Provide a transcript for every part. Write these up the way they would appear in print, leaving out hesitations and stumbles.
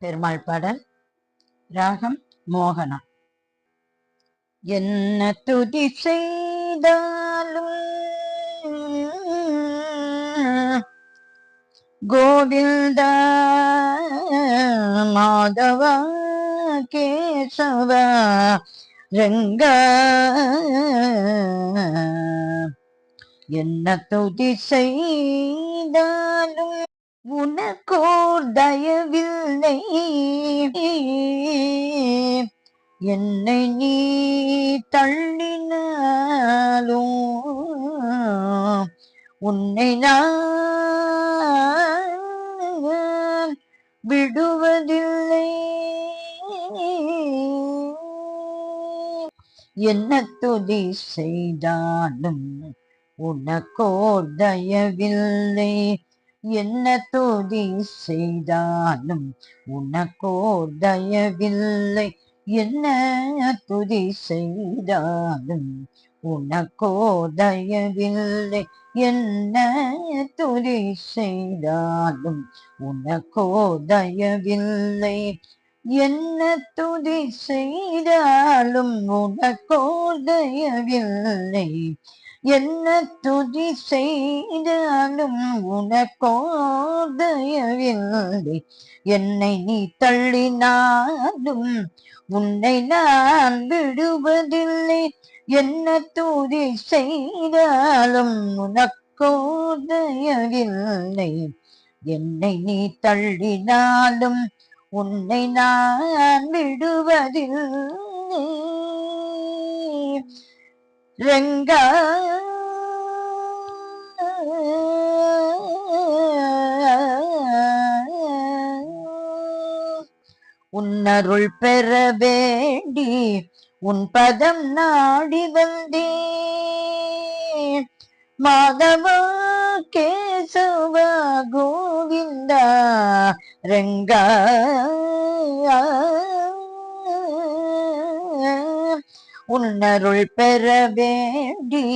பெருமாள் பாடல். ராகம் மோகனம். என்ன துதி செய்தாலும் கோவிந்தா மாதவா கேசவா ரங்கா, என்ன துதி செய்தாலும் உனக்கோர் தயவில்லை, என்னை நீ தள்ளினாலும் உன்னை நான் விடுவதில்லை. என்ன துதி செய்தாலும் உனக்கோர் தயவில்லை, என்ன துதி செய்தாலும் உனக்கோர் தயவில்லை, என்ன துதி செய்தாலும் உனக்கோர் தயவில்லை, என்ன துதி செய்தாலும் உனக்கோர் தயவில்லை, என்ன துதி செய்தாலும் உனக்கோர் தயவில்லை, என்ன துதி செய்தாலும் உனக்கோர் தயவில்லை, என்னை நீ தள்ளினாலும் உன்னை நான் விடுவதில்லை, என்ன துதி செய்தாலும் உனக்கோர் தயவில்லை, என்னை நீ தள்ளினாலும் உன்னை நான் விடுவதில்லை. ரங்கா, உன்னருள் பெற வேண்டி உன் பதம் நாடி வந்தேன், மாதவா கேசவா கோவிந்தா ரங்கா, உன்னருள் பெற வேண்டி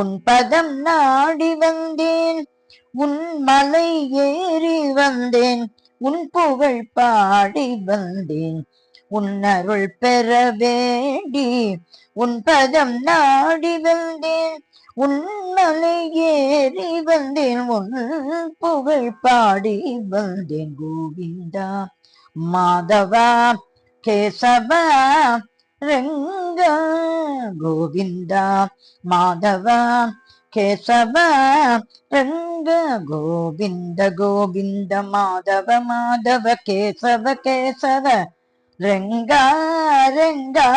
உன் பதம் நாடி வந்தேன், உன் மலை ஏறி வந்தேன், உன் புகழ் பாடி வந்தேன், உன்னருள் பெற வேண்டி உன் பதம் நாடி வந்தேன், உன் மலை ஏறி வந்தேன், உன் புகழ் பாடி வந்தேன். கோவிந்தா மாதவா கேசவா ரங்கா, கோவிந்தா மாதவா கேசவா ரங்க, கோவிந்த கோவிந்த மாதவ மாதவ கேசவ கேசவ ரங்கா ரங்கா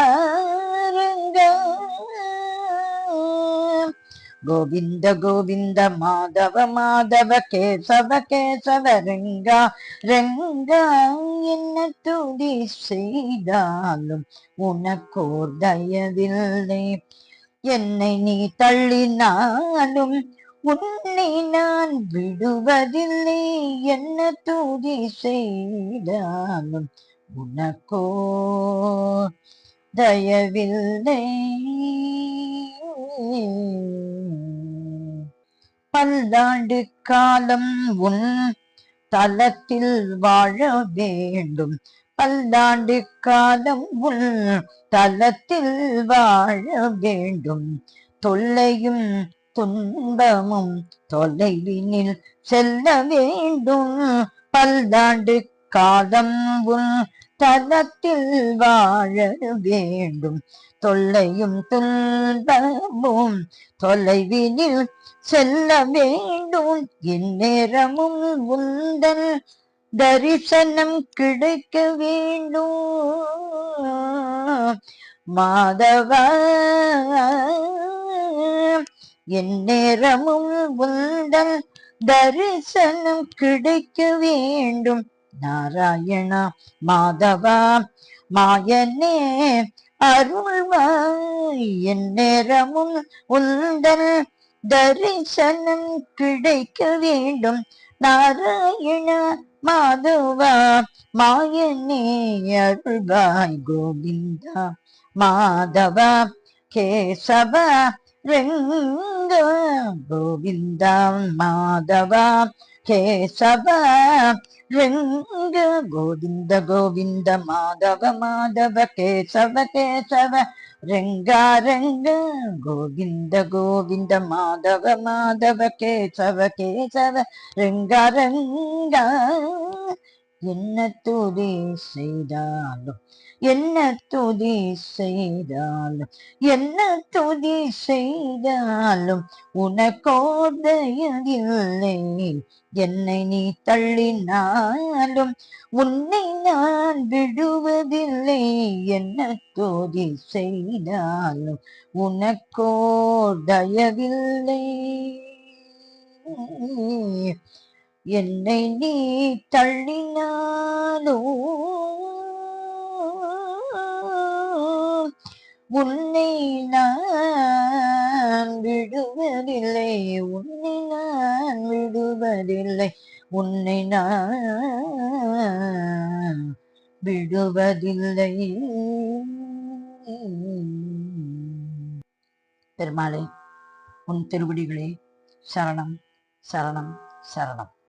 ரங்கா, கோவிந்த கோவிந்த மாதவ மாதவ கேசவ கேசவ ரங்கா ரங்கா, என்ன துதி செய்தாலும் உனக்கோர் தயவில்லை, என்னை நீ தள்ளினாலும் உன்னை நான் விடுவதில்லை, என்ன துதி செய்தாலும் உனக்கோர் தயவில்லை. பல்லாண்டு காலம் உன் தலத்தில் வாழ வேண்டும், பல்லாண்டு காலம் உன் தலத்தில் வாழ வேண்டும், தொல்லையும் துன்பமும் தொலைவினில் செல்ல வேண்டும், பல்லாண்டு காலம் உன் தலத்தில் வாழ வேண்டும், தொல்லையும் துன்பமும் தொலைவினில் செல்ல வேண்டும், இந்நேரமும் உந்தன் தரிசனம் கிடைக்க வேண்டும், மாதவா எந்நேரமும் உந்தன் தரிசனம் கிடைக்க வேண்டும், நாராயணா மாதவா மாயனே அருள்வாய், எந்நேரமும் உந்தன் தரிசனம் கிடைக்க வேண்டும், நாராயண மாதவா மாயனே அருள்வாய், கோவிந்தா மாதவா கேசவா ரங்கா, கோவிந்தா மாதவா கேசவ ரிங்க கோவிந்த கோவிந்த மாதவ மாதவ கேசவ கேசவ ரெங்கா ரெங்க கோவிந்த கோவிந்த மாதவ மாதவ கேசவ கேசவ ரெங்கா ரெங்கா என்ன துதி செய்தாலும் என்ன துதி செய்தாலும் என்ன துதி செய்தாலும் உனக்கோதையதில்லை. என்னை நீ தள்ளினாலும் உன்னை நான் விடுவதில்லை. என்ன துதி செய்தாலும் உனக்கோதயவில்லை. என்னை நீ தள்ளினாலோ உன்னை நான் விடுவதில்லை. உன்னை நான் விடுவதில்லை. உன்னை நான் விடுவதில்லை. பெருமாளே, உன் திருவடிகளே சரணம் சரணம் சரணம்.